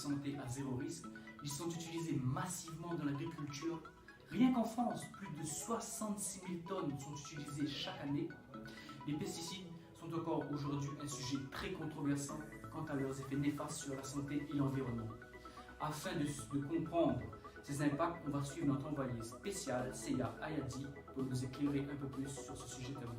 santé à zéro risque. Ils sont utilisés massivement dans l'agriculture. Rien qu'en France, plus de 66 000 tonnes sont utilisées chaque année. Les pesticides sont encore aujourd'hui un sujet très controversé quant à leurs effets néfastes sur la santé et l'environnement. Afin de comprendre ces impacts, on va suivre notre envoyé spécial, Seya Ayadi, pour nous éclairer un peu plus sur ce sujet tabou.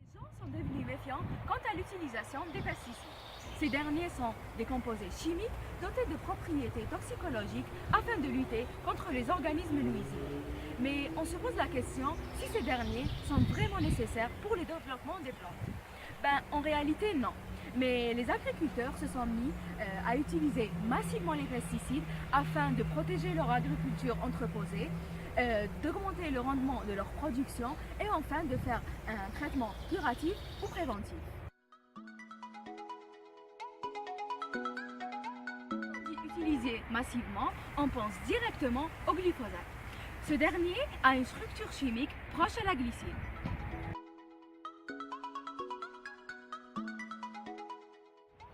Les gens sont devenus méfiants quant à l'utilisation des pesticides. Ces derniers sont des composés chimiques dotés de propriétés toxicologiques afin de lutter contre les organismes nuisibles. Mais on se pose la question si ces derniers sont vraiment nécessaires pour le développement des plantes. En réalité, non. Mais les agriculteurs se sont mis à utiliser massivement les pesticides afin de protéger leur agriculture entreposée, d'augmenter le rendement de leur production et enfin de faire un traitement curatif ou préventif. Utilisé massivement, on pense directement au glyphosate. Ce dernier a une structure chimique proche à la glycine.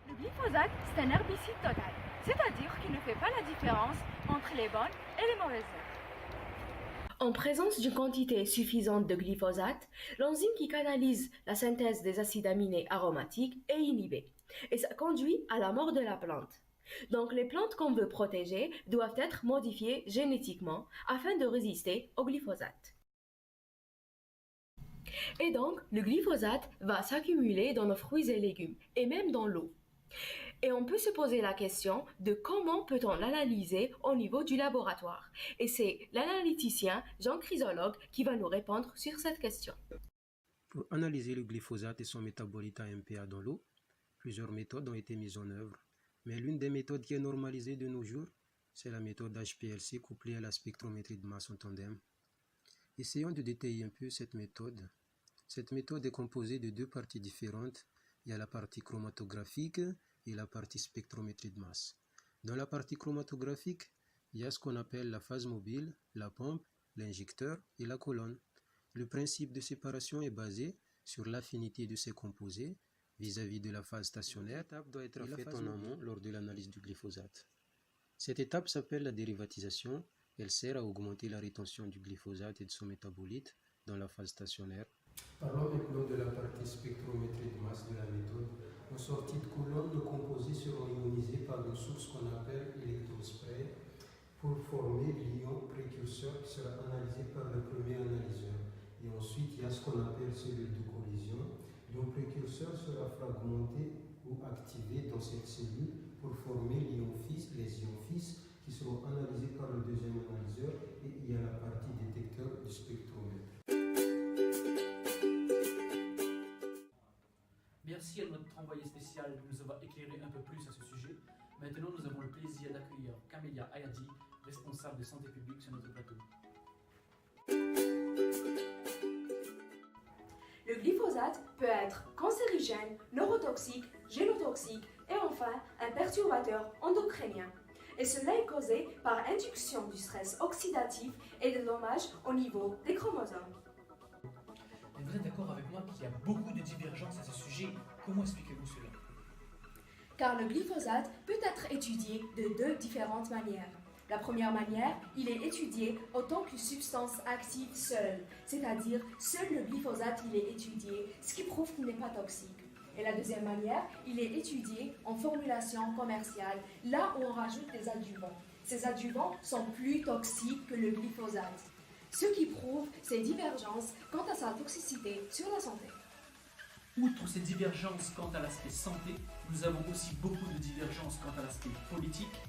Le glyphosate, c'est un herbicide total, c'est-à-dire qu'il ne fait pas la différence entre les bonnes et les mauvaises herbes. En présence d'une quantité suffisante de glyphosate, l'enzyme qui canalise la synthèse des acides aminés aromatiques est inhibée et ça conduit à la mort de la plante. Donc les plantes qu'on veut protéger doivent être modifiées génétiquement afin de résister au glyphosate. Et donc le glyphosate va s'accumuler dans nos fruits et légumes et même dans l'eau. Et on peut se poser la question de comment peut-on l'analyser au niveau du laboratoire. Et c'est l'analyticien Jean Chrysologue qui va nous répondre sur cette question. Pour analyser le glyphosate et son métabolite AMPA dans l'eau, plusieurs méthodes ont été mises en œuvre. Mais l'une des méthodes qui est normalisée de nos jours, c'est la méthode HPLC couplée à la spectrométrie de masse en tandem. Essayons de détailler un peu cette méthode. Cette méthode est composée de deux parties différentes. Il y a la partie chromatographique et la partie spectrométrie de masse. Dans la partie chromatographique, il y a ce qu'on appelle la phase mobile, la pompe, l'injecteur et la colonne. Le principe de séparation est basé sur l'affinité de ces composés vis-à-vis de la phase stationnaire. Cette étape doit être faite en amont lors de l'analyse du glyphosate. Cette étape s'appelle la dérivatisation. Elle sert à augmenter la rétention du glyphosate et de son métabolite dans la phase stationnaire. Parlons maintenant de la partie spectrométrie de masse de la méthode. En sortie de colonne, nos composés seront ionisés par une source qu'on appelle électrospray pour former l'ion précurseur qui sera analysé par le premier analyseur. Et ensuite, il y a ce qu'on appelle cellule de collision. L'ion précurseur sera fragmenté ou activé dans cette cellule pour former les ions fils qui seront analysés par le deuxième analyseur, et il y a la partie détecteur du spectromètre. Merci à notre envoyé spécial de nous avoir éclairé un peu plus à ce sujet. Maintenant, nous avons le plaisir d'accueillir Camélia Ayadi, responsable de santé publique sur notre plateau. Le glyphosate peut être cancérigène, neurotoxique, génotoxique et enfin un perturbateur endocrinien. Et cela est causé par induction du stress oxydatif et de dommages au niveau des chromosomes. Et vous êtes d'accord avec moi qu'il y a beaucoup de divergences à ce sujet. Comment expliquez-vous cela? Car le glyphosate peut être étudié de deux différentes manières. La première manière, il est étudié autant qu'une substance active seule, c'est-à-dire seul le glyphosate il est étudié, ce qui prouve qu'il n'est pas toxique. Et la deuxième manière, il est étudié en formulation commerciale, là où on rajoute des adjuvants. Ces adjuvants sont plus toxiques que le glyphosate, ce qui prouve ces divergences quant à sa toxicité sur la santé. Outre ces divergences quant à l'aspect santé, nous avons aussi beaucoup de divergences quant à l'aspect politique.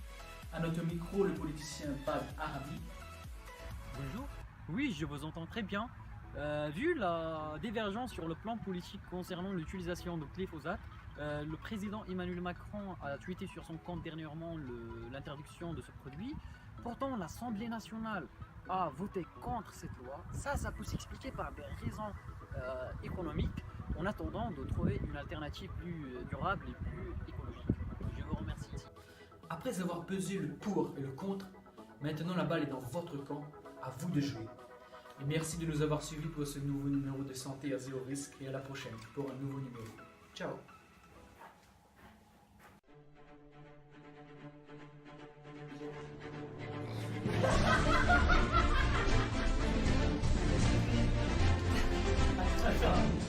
À notre micro, le politicien Bad Arabi. Bonjour. Oui, je vous entends très bien. Vu la divergence sur le plan politique concernant l'utilisation de glyphosate, le président Emmanuel Macron a tweeté sur son compte dernièrement l'interdiction de ce produit. Pourtant, l'Assemblée nationale a voté contre cette loi. Ça peut s'expliquer par des raisons économiques, en attendant de trouver une alternative plus durable et plus écologique. Je vous remercie. Après avoir pesé le pour et le contre, maintenant la balle est dans votre camp, à vous de jouer. Et merci de nous avoir suivis pour ce nouveau numéro de Santé à zéro risque et à la prochaine pour un nouveau numéro. Ciao. Attends.